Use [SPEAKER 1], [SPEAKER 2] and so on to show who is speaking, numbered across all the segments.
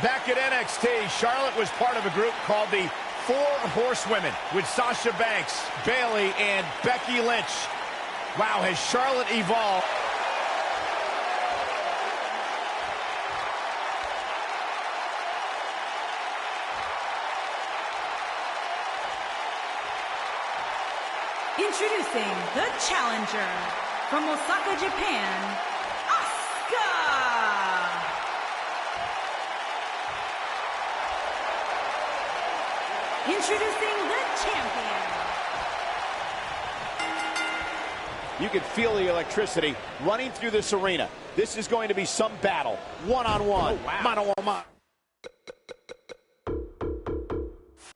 [SPEAKER 1] Back at NXT, Charlotte was part of a group called the Four Horsewomen with Sasha Banks, Bayley, and Becky Lynch. Wow, has Charlotte evolved?
[SPEAKER 2] Introducing the challenger from Osaka, Japan, Asuka. Introducing the champion.
[SPEAKER 1] You can feel the electricity running through this arena. This is going to be some battle. One-on-one. Oh, wow. Mano-a-mano.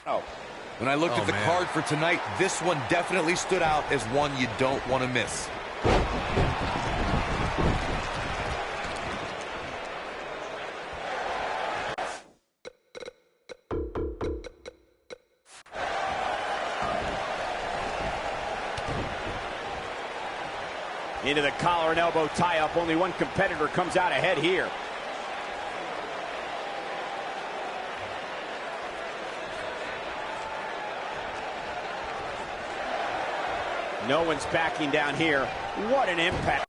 [SPEAKER 1] Oh.
[SPEAKER 3] When I looked at the card for tonight, this one definitely stood out as one you don't want to miss.
[SPEAKER 1] Into the collar and elbow tie-up. Only one competitor comes out ahead here. No one's backing down here. What an impact.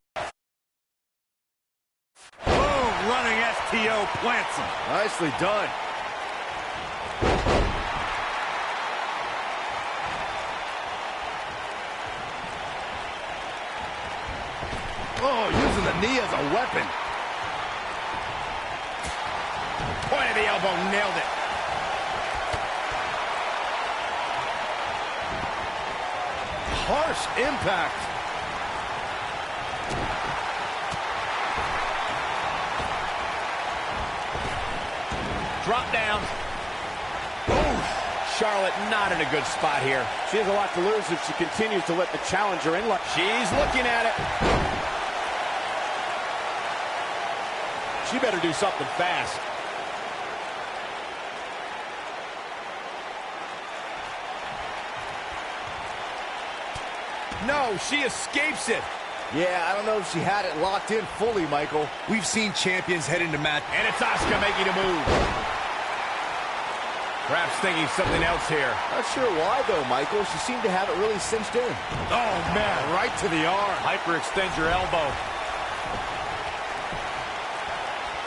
[SPEAKER 4] Boom, running STO plants him.
[SPEAKER 1] Nicely done.
[SPEAKER 4] Oh, using the knee as a weapon.
[SPEAKER 1] Point of the elbow, nailed it.
[SPEAKER 4] Harsh impact.
[SPEAKER 1] Drop down. Oh, Charlotte not in a good spot here. She has a lot to lose if she continues to let the challenger in. She's looking at it. She better do something fast. No, she escapes it.
[SPEAKER 4] Yeah, I don't know if she had it locked in fully, Michael.
[SPEAKER 3] We've seen champions head into match.
[SPEAKER 1] And it's Asuka making a move. Perhaps thinking something else here.
[SPEAKER 4] Not sure why, though, Michael. She seemed to have it really cinched in.
[SPEAKER 1] Oh, man, right to the arm. Hyperextend your elbow.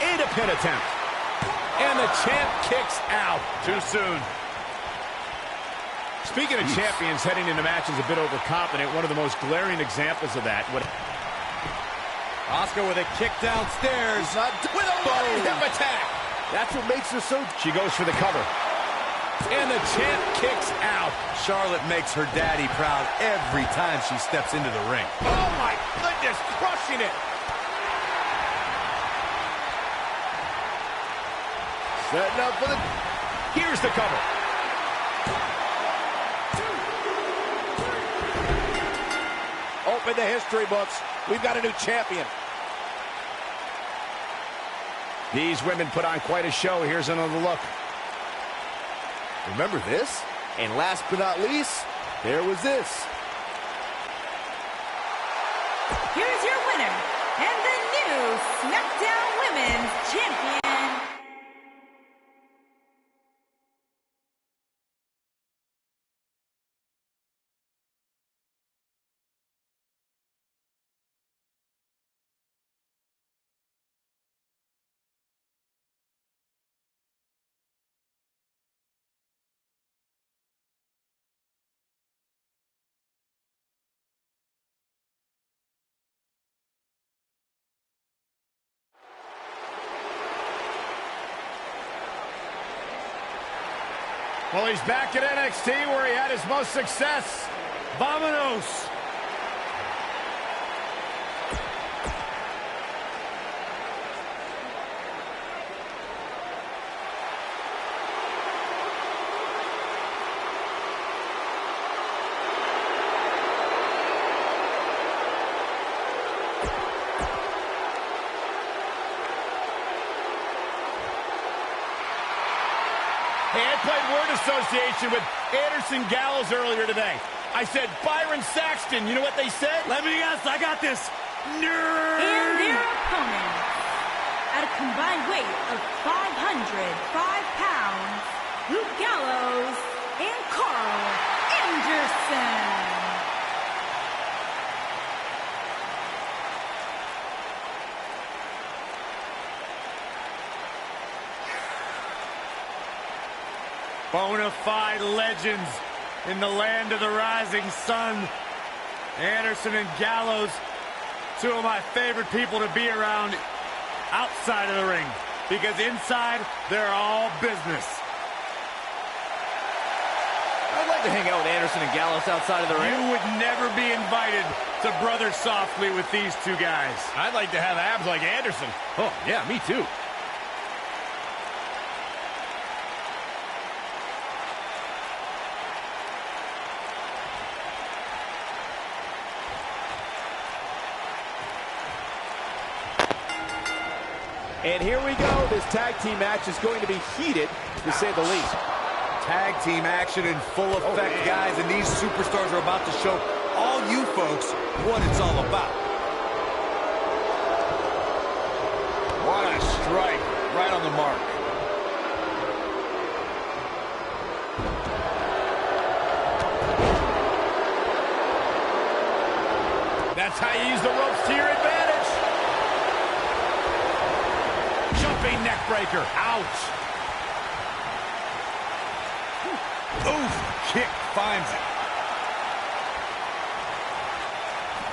[SPEAKER 1] And a pin attempt. And the champ kicks out. Too soon. Speaking of champions heading into matches a bit overconfident, one of the most glaring examples of that.
[SPEAKER 3] Asuka with a kick downstairs.
[SPEAKER 1] With a running hip attack.
[SPEAKER 4] That's what makes her so...
[SPEAKER 1] She goes for the cover. And the champ kicks out.
[SPEAKER 3] Charlotte makes her daddy proud every time she steps into the ring.
[SPEAKER 1] Oh, my goodness, crushing it.
[SPEAKER 4] Setting up for the...
[SPEAKER 1] Here's the cover. Open the history books. We've got a new champion. These women put on quite a show. Here's another look.
[SPEAKER 4] Remember this? And last but not least, there was this.
[SPEAKER 2] Here's your winner and the new SmackDown Women's Champion.
[SPEAKER 1] Well, he's back at NXT where he had his most success. Vamonos! Hey, I played word association with Anderson Gallows earlier today. I said Byron Saxton. You know what they said?
[SPEAKER 4] Let me guess, I got this.
[SPEAKER 2] And their opponent, at a combined weight of 505 pounds, Luke Gallows and Carl Anderson.
[SPEAKER 5] Bonafide legends in the land of the rising sun. Anderson and Gallows, two of my favorite people to be around outside of the ring, because inside, they're all business.
[SPEAKER 4] I'd like to hang out with Anderson and Gallows outside of the ring.
[SPEAKER 5] You would never be invited to brother softly with these two guys.
[SPEAKER 1] I'd like to have abs like Anderson.
[SPEAKER 4] Oh, yeah, me too. And here we go. This tag team match is going to be heated, to say the least.
[SPEAKER 3] Tag team action in full effect, guys, and these superstars are about to show all you folks what it's all about.
[SPEAKER 1] What a strike. Right on the mark. That's how you use the ropes to your advantage. Jumping neck breaker. Ouch.
[SPEAKER 3] Oof, kick finds it.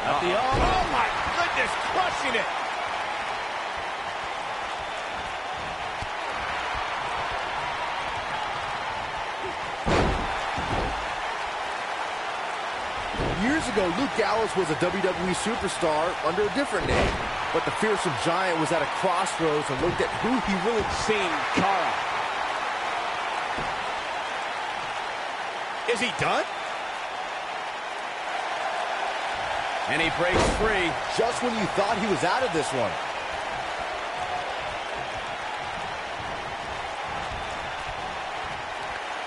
[SPEAKER 1] Oh my goodness, crushing it.
[SPEAKER 4] Years ago, Luke Gallows was a WWE superstar under a different name. But the fearsome giant was at a crossroads and looked at who he really seen.
[SPEAKER 1] Cara. Is he done? And he breaks free.
[SPEAKER 4] Just when you thought he was out of this one.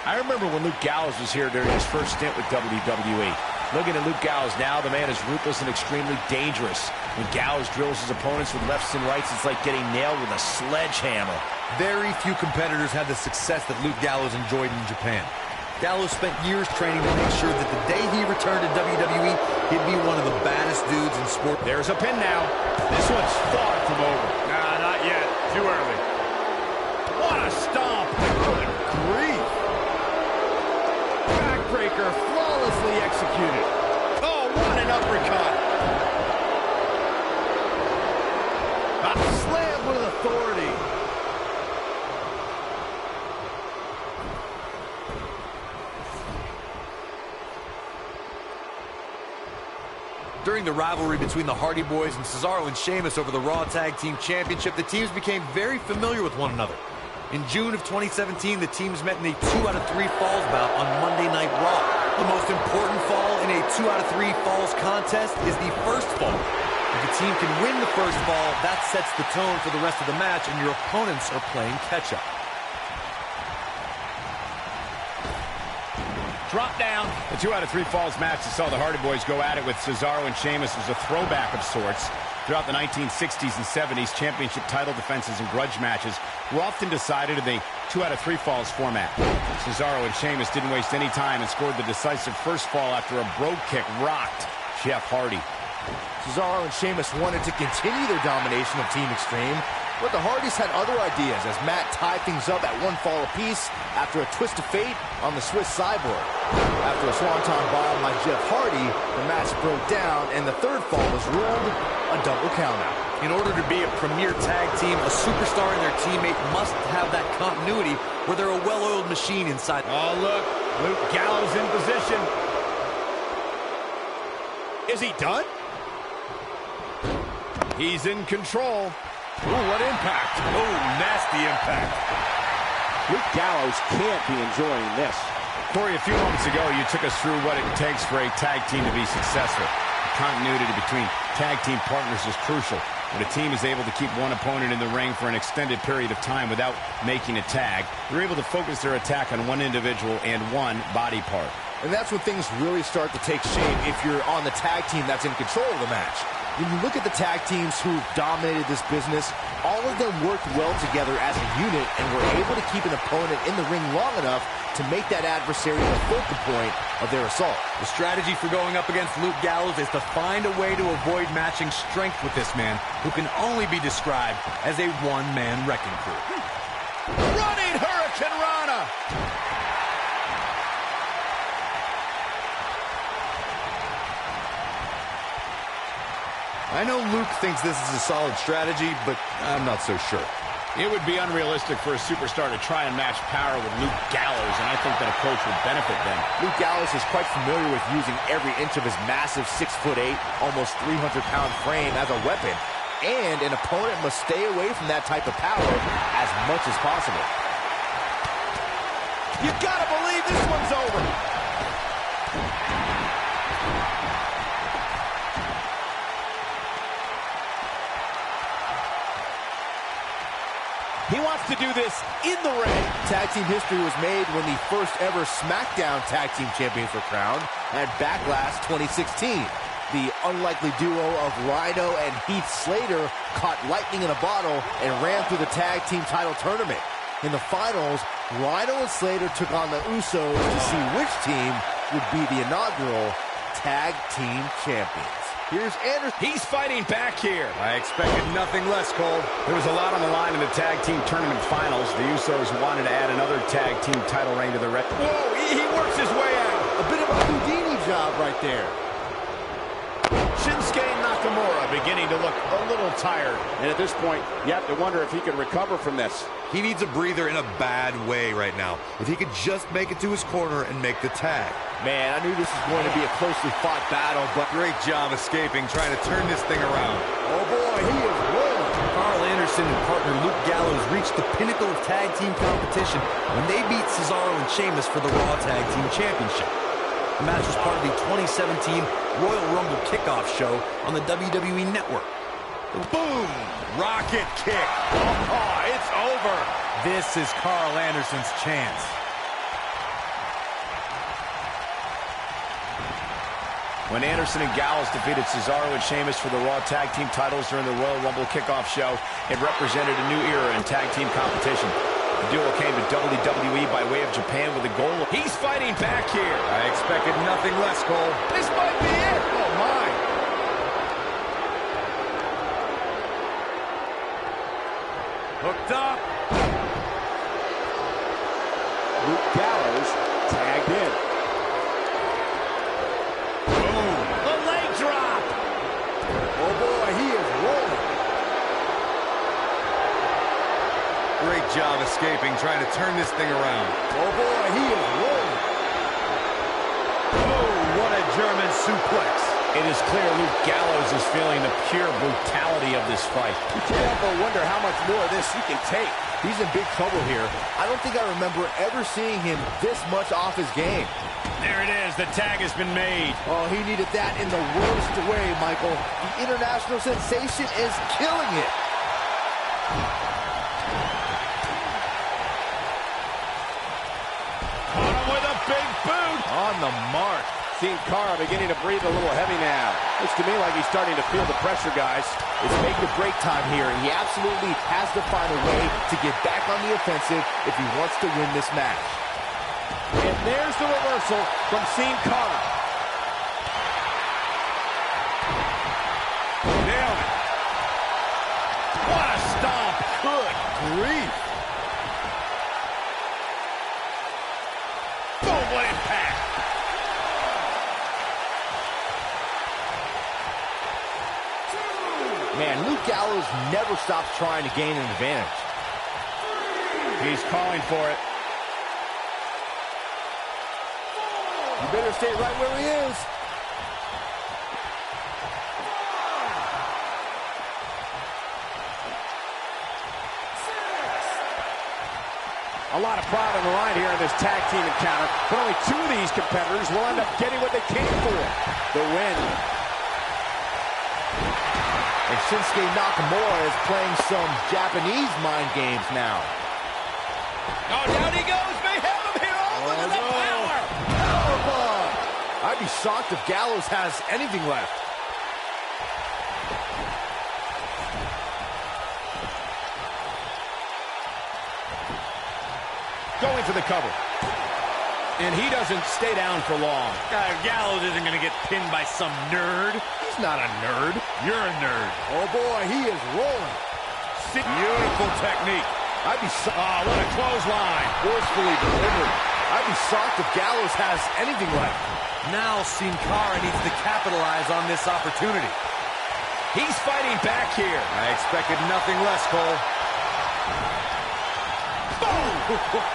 [SPEAKER 1] I remember when Luke Gallows was here during his first stint with WWE. Looking at Luke Gallows now, the man is ruthless and extremely dangerous. When Gallows drills his opponents with lefts and rights, it's like getting nailed with a sledgehammer.
[SPEAKER 3] Very few competitors had the success that Luke Gallows enjoyed in Japan. Gallows spent years training to make sure that the day he returned to WWE, he'd be one of the baddest dudes in sport.
[SPEAKER 1] There's a pin now. This one's far from over.
[SPEAKER 5] Nah, not yet. Too early.
[SPEAKER 1] What a stomp. Good grief. Backbreaker flawlessly executed. Oh, what an uppercut. A slam with authority.
[SPEAKER 3] During the rivalry between the Hardy Boys and Cesaro and Sheamus over the Raw Tag Team Championship, the teams became very familiar with one another. In June of 2017, the teams met in a 2 out of 3 falls bout on Monday Night Raw. The most important fall in a 2 out of 3 falls contest is the first fall. If a team can win the first fall, that sets the tone for the rest of the match, and your opponents are playing catch-up.
[SPEAKER 1] Drop down. The 2 out of 3 falls match that saw the Hardy Boys go at it with Cesaro and Sheamus was a throwback of sorts. Throughout the 1960s and 70s, championship title defenses and grudge matches were often decided in the 2 out of 3 falls format. Cesaro and Sheamus didn't waste any time and scored the decisive first fall after a brogue kick rocked Jeff Hardy.
[SPEAKER 4] Cesaro and Sheamus wanted to continue their domination of Team Extreme, but the Hardys had other ideas as Matt tied things up at 1 fall apiece after a twist of fate on the Swiss Cyborg. After a swanton bomb by Jeff Hardy, the match broke down and the third fall was ruled a double countout.
[SPEAKER 3] In order to be a premier tag team, a superstar and their teammate must have that continuity where they're a well-oiled machine inside.
[SPEAKER 1] Oh, look, Luke Gallows in position. Is he done? He's in control. Ooh, what impact.
[SPEAKER 5] Oh, nasty impact.
[SPEAKER 1] Luke Gallows can't be enjoying this. Corey, a few moments ago, you took us through what it takes for a tag team to be successful. Continuity between tag team partners is crucial. When a team is able to keep one opponent in the ring for an extended period of time without making a tag, they're able to focus their attack on one individual and one body part.
[SPEAKER 4] And that's when things really start to take shape if you're on the tag team that's in control of the match. When you look at the tag teams who dominated this business, all of them worked well together as a unit and were able to keep an opponent in the ring long enough to make that adversary the focal point of their assault.
[SPEAKER 3] The strategy for going up against Luke Gallows is to find a way to avoid matching strength with this man, who can only be described as a one-man wrecking crew.
[SPEAKER 1] Running Hurricane Rana.
[SPEAKER 3] I know Luke thinks this is a solid strategy, but I'm not so sure.
[SPEAKER 1] It would be unrealistic for a superstar to try and match power with Luke Gallows, and I think that approach would benefit them.
[SPEAKER 4] Luke Gallows is quite familiar with using every inch of his massive 6'8", almost 300-pound frame as a weapon, and an opponent must stay away from that type of power as much as possible.
[SPEAKER 1] You gotta believe this one's over.
[SPEAKER 4] He wants to do this in the ring. Tag team history was made when the first ever SmackDown Tag Team Champions were crowned at Backlash 2016. The unlikely duo of Rhino and Heath Slater caught lightning in a bottle and ran through the tag team title tournament. In the finals, Rhino and Slater took on the Usos to see which team would be the inaugural Tag Team Champions. Here's Anderson.
[SPEAKER 1] He's fighting back here.
[SPEAKER 5] I expected nothing less, Cole.
[SPEAKER 1] There was a lot on the line in the tag team tournament finals. The Usos wanted to add another tag team title reign to the record. Whoa, he works his way out.
[SPEAKER 4] A bit of a Houdini job right there.
[SPEAKER 1] Shinsuke Nakamura beginning to look a little tired. And at this point, you have to wonder if he can recover from this.
[SPEAKER 3] He needs a breather in a bad way right now. If he could just make it to his corner and make the tag.
[SPEAKER 4] Man, I knew this was going to be a closely fought battle, but
[SPEAKER 3] Great job escaping, trying to turn this thing around.
[SPEAKER 4] oh boy, he is rolling.
[SPEAKER 3] Carl Anderson and partner Luke Gallows reached the pinnacle of tag team competition when they beat Cesaro and Sheamus for the Raw Tag Team Championship. The match was part of the 2017 Royal Rumble kickoff show on the WWE Network.
[SPEAKER 5] Boom! Rocket kick. Oh, it's over. This is Carl Anderson's chance.
[SPEAKER 1] When Anderson and Gallows defeated Cesaro and Sheamus for the Raw Tag Team titles during the Royal Rumble kickoff show, it represented a new era in tag team competition. The duo came to WWE by way of Japan with the goal of... He's fighting back here.
[SPEAKER 5] I expected nothing less, Cole.
[SPEAKER 1] This might be it. Oh, my.
[SPEAKER 5] Hooked up.
[SPEAKER 1] Luke Gallows tagged in.
[SPEAKER 5] Boom.
[SPEAKER 1] The leg drop.
[SPEAKER 4] Oh boy, he is rolling.
[SPEAKER 3] Great job escaping, trying to turn this thing around.
[SPEAKER 4] Oh boy, he is rolling.
[SPEAKER 5] Oh, what a German suplex.
[SPEAKER 1] It is clear Luke Gallows is feeling the pure brutality of this fight.
[SPEAKER 4] You can't help but wonder how much more of this he can take. He's in big trouble here. I don't think I remember ever seeing him this much off his game.
[SPEAKER 1] There it is. The tag has been made.
[SPEAKER 4] Oh, he needed that in the worst way, Michael. The international sensation is killing it.
[SPEAKER 1] Caught him with a big boot.
[SPEAKER 4] On the mark.
[SPEAKER 1] Seeing Cara beginning to breathe a little heavy now. Looks to me like he's starting to feel the pressure, guys.
[SPEAKER 4] It's make or break time here, and he absolutely has to find a way to get back on the offensive if he wants to win this match.
[SPEAKER 1] And there's the reversal from Sin Cara.
[SPEAKER 5] Nailed it. What a stomp. Good grief. Boom, what impact.
[SPEAKER 4] Man, Luke Gallows never stops trying to gain an advantage.
[SPEAKER 1] He's calling for it.
[SPEAKER 4] You better stay right where he is.
[SPEAKER 1] A lot of pride on the line here in this tag team encounter, but only two of these competitors will end up getting what they came for, the win.
[SPEAKER 4] And Shinsuke Nakamura is playing some Japanese mind games now.
[SPEAKER 1] Oh, down he goes. They have him here. Oh, look at the power.
[SPEAKER 4] Powerbomb. I'd be shocked if Gallows has anything left.
[SPEAKER 1] going for the cover. And he doesn't stay down for long.
[SPEAKER 5] Gallows isn't going to get pinned by some nerd.
[SPEAKER 4] He's not a nerd.
[SPEAKER 5] You're a nerd.
[SPEAKER 4] Oh, boy, he is rolling.
[SPEAKER 5] Beautiful technique.
[SPEAKER 4] I'd be shocked.
[SPEAKER 1] What a clothesline.
[SPEAKER 4] Forcefully delivered. I'd be shocked if Gallows has anything left.
[SPEAKER 3] Now Sin Cara needs to capitalize on this opportunity.
[SPEAKER 1] He's fighting back here.
[SPEAKER 3] I expected nothing less, Cole.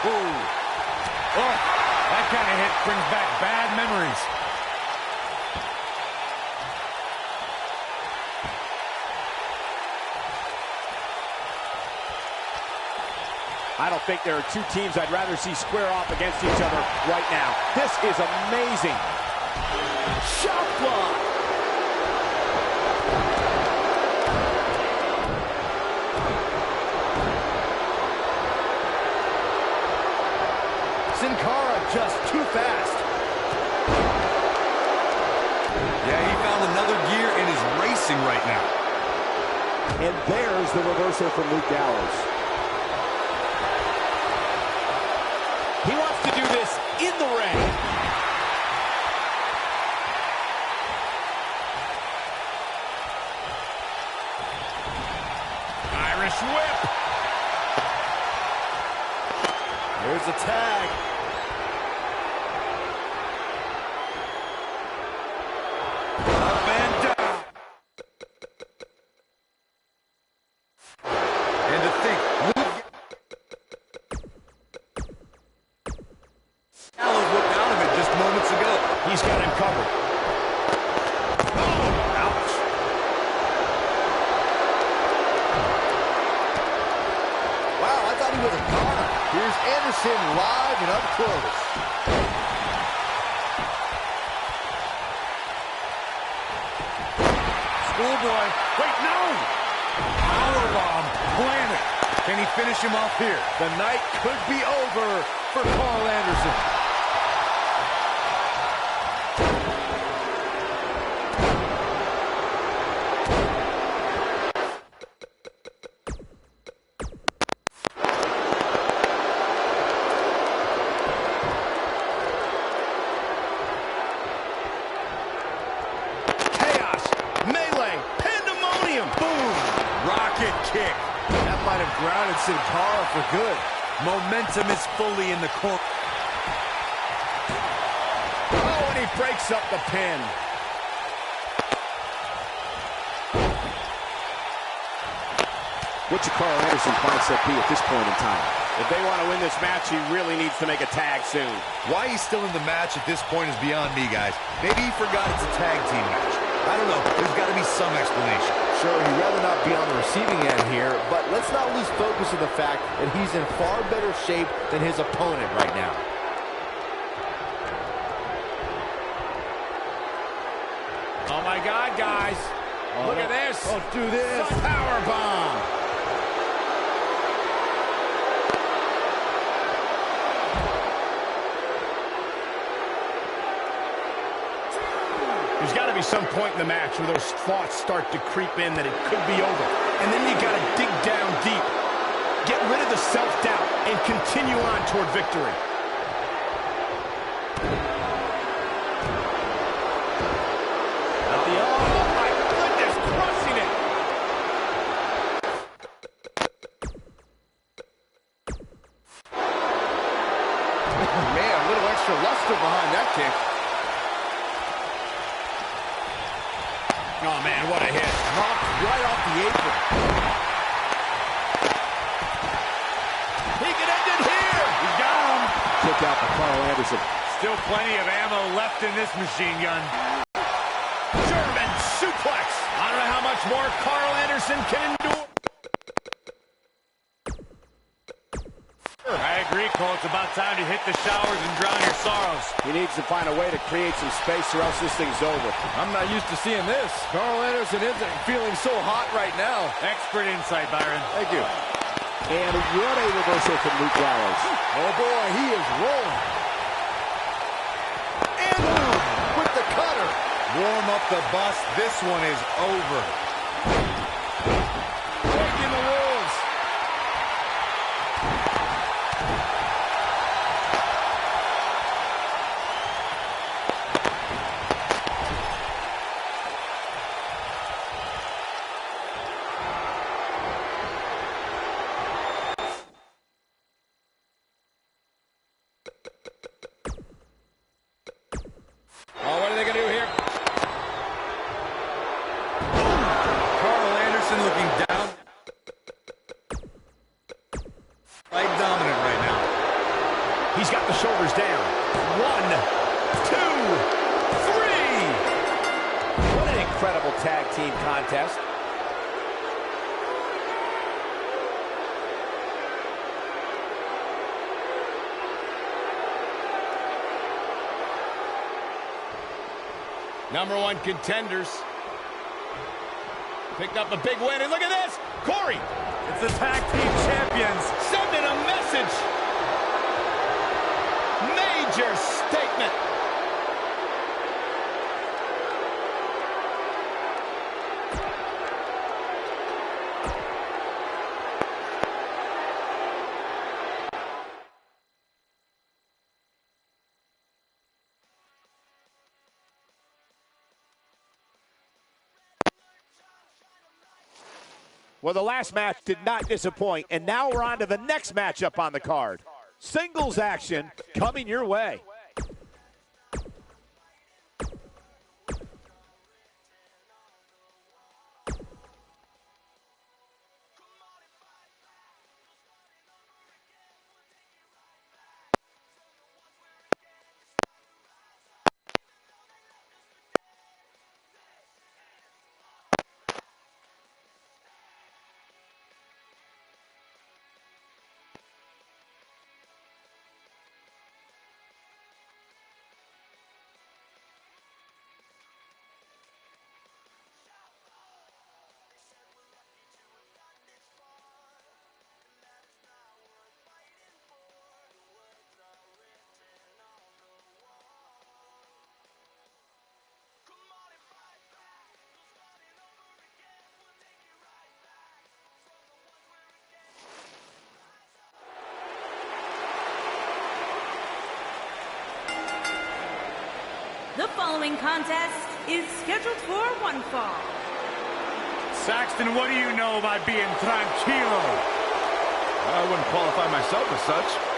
[SPEAKER 1] Boom!
[SPEAKER 5] Oh, that kind of hit brings back bad memories.
[SPEAKER 1] I don't think there are two teams I'd rather see square off against each other right now. This is amazing. Shot block.
[SPEAKER 4] Sin Cara just too fast.
[SPEAKER 3] Yeah, he found another gear and is racing right now.
[SPEAKER 1] And there's the reversal from Luke Gallows. He wants to do this in the ring. Irish whip.
[SPEAKER 4] There's a tag.
[SPEAKER 3] Up and down. And to think, Gallows looked out of it just moments ago.
[SPEAKER 1] He's got him covered. Oh, ouch.
[SPEAKER 4] Wow, I thought he was a goner. Here's Anderson live and up close.
[SPEAKER 5] Schoolboy. Wait, no! Powerbomb planted. Can he finish him off here?
[SPEAKER 4] The night could be over for Carl Anderson.
[SPEAKER 3] Kick.
[SPEAKER 4] That might have grounded Sin Cara for good.
[SPEAKER 3] Momentum is fully in the corner.
[SPEAKER 1] Oh, and he breaks up the pin. What should Carl Anderson's mindset be at this point in time? If they want to win this match, he really needs to make a tag soon.
[SPEAKER 3] Why he's still in the match at this point is beyond me, guys. Maybe he forgot it's a tag team match. I don't know. There's got to be some explanation.
[SPEAKER 4] Sure, he'd rather not be on the receiving end here, but let's not lose focus of the fact that he's in far better shape than his opponent right now.
[SPEAKER 1] Oh, my God, guys. Look at this.
[SPEAKER 4] Don't do this.
[SPEAKER 1] Power bomb. There's got to be some point in the match where those thoughts start to creep in that it could be over. And then you got to dig down deep. Get rid of the self-doubt and continue on toward victory. Oh, my goodness, crushing it.
[SPEAKER 4] Man, a little extra luster behind that kick.
[SPEAKER 1] Oh, man, what a hit.
[SPEAKER 4] Knocked right off the apron.
[SPEAKER 1] He can end it here.
[SPEAKER 5] He's got him.
[SPEAKER 1] Kick out by Carl Anderson.
[SPEAKER 5] Still plenty of ammo left in this machine gun.
[SPEAKER 1] German suplex. I don't know how much more Carl Anderson can endure.
[SPEAKER 5] I agree, Cole. It's about time to hit the showers and drown your sorrows.
[SPEAKER 1] He needs to find a way to create some space or else this thing's over.
[SPEAKER 4] I'm not used to seeing this. Carl Anderson isn't feeling so hot right now.
[SPEAKER 5] Expert insight, Byron.
[SPEAKER 4] Thank you.
[SPEAKER 1] And what a reversal from Luke Gallows.
[SPEAKER 4] Oh, boy, he is rolling. And with the cutter.
[SPEAKER 3] Warm up the bus. This one is over.
[SPEAKER 4] Breaking the rules.
[SPEAKER 3] Quite dominant right now.
[SPEAKER 1] He's got the shoulders down. 1, 2, 3. What an incredible tag team contest.
[SPEAKER 5] Number 1 contenders. Picked up a big win, and look at this! Corey! It's the tag team champions sending a message! Major statement!
[SPEAKER 1] Well, the last match did not disappoint, and now we're on to the next matchup on the card. Singles action coming your way.
[SPEAKER 2] The following contest is scheduled for one fall.
[SPEAKER 5] Saxton, what do you know about being tranquilo?
[SPEAKER 1] I wouldn't qualify myself as such.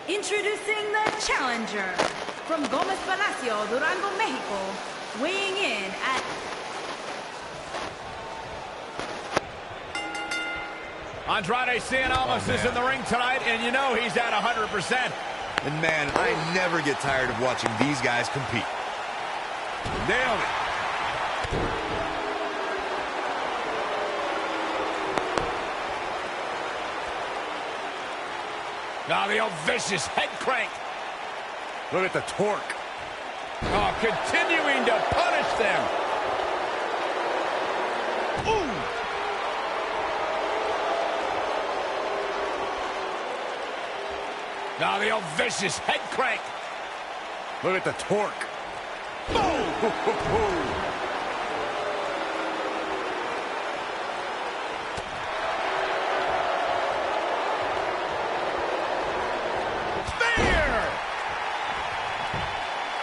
[SPEAKER 2] Introducing the challenger from Gómez Palacio, Durango, Mexico, weighing in at
[SPEAKER 1] Andrade Cien Almas is in the ring tonight, and you know he's at 100%.
[SPEAKER 3] And man, I never get tired of watching these guys compete.
[SPEAKER 1] Nailed it. Now the old vicious head crank.
[SPEAKER 3] Look at the torque.
[SPEAKER 1] Oh, continuing to punish them. Ooh. Now the old vicious head crank.
[SPEAKER 3] Look at the torque.
[SPEAKER 1] Boom.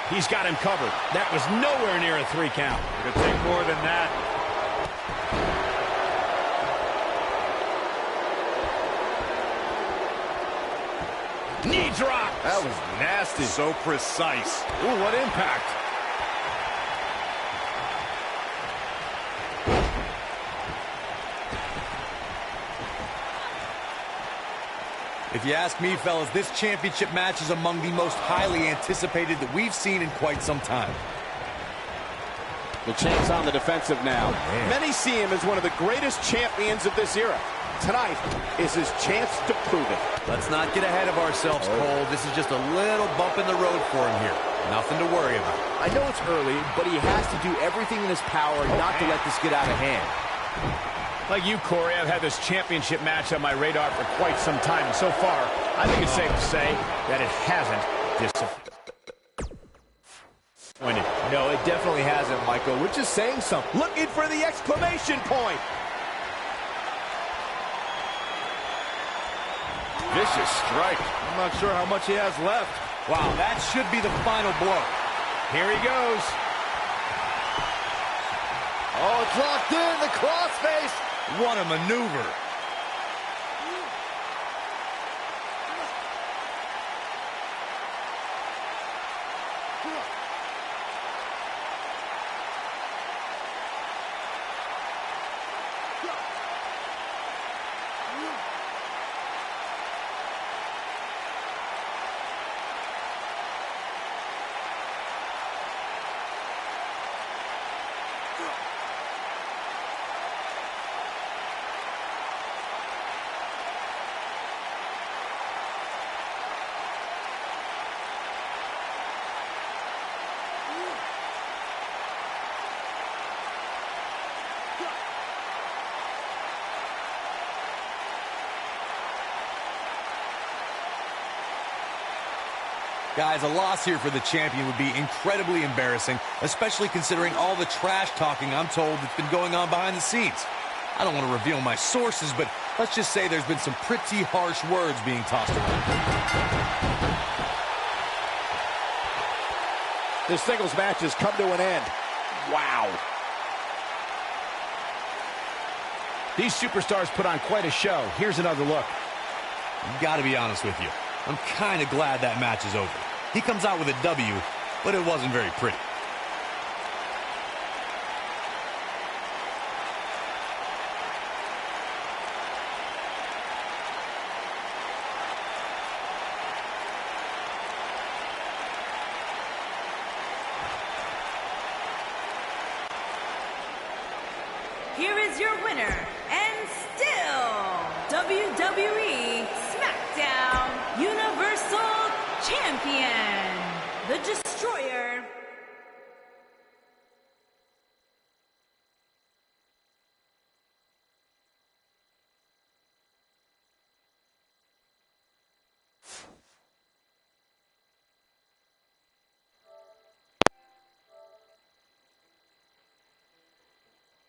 [SPEAKER 1] He's got him covered. That was nowhere near a 3 count.
[SPEAKER 5] It could take more than that.
[SPEAKER 1] Knee drop.
[SPEAKER 4] That was nasty.
[SPEAKER 3] So precise.
[SPEAKER 1] Ooh, what impact.
[SPEAKER 3] If you ask me, fellas, this championship match is among the most highly anticipated that we've seen in quite some time.
[SPEAKER 1] The champ's on the defensive now. Many see him as one of the greatest champions of this era. Tonight is his chance to prove it.
[SPEAKER 3] Let's not get ahead of ourselves, Cole. This is just a little bump in the road for him here. Nothing to worry about.
[SPEAKER 4] I know it's early, but he has to do everything in his power not to let this get out of hand.
[SPEAKER 1] Like you, Corey, I've had this championship match on my radar for quite some time, and so far, I think it's safe to say that it hasn't disappointed.
[SPEAKER 4] No, it definitely hasn't, Michael, which is saying something.
[SPEAKER 1] Looking for the exclamation point. Vicious strike.
[SPEAKER 4] I'm not sure how much he has left.
[SPEAKER 3] Wow, that should be the final blow.
[SPEAKER 1] Here he goes.
[SPEAKER 4] Oh, it's locked in, the crossface.
[SPEAKER 3] What a maneuver. Guys, a loss here for the champion would be incredibly embarrassing, especially considering all the trash talking I'm told that's been going on behind the scenes. I don't want to reveal my sources, but let's just say there's been some pretty harsh words being tossed around.
[SPEAKER 1] This singles match has come to an end. Wow. These superstars put on quite a show. Here's another look.
[SPEAKER 3] I've got to be honest with you. I'm kind of glad that match is over. He comes out with a W, but it wasn't very pretty.
[SPEAKER 2] Here is your winner, and still WWE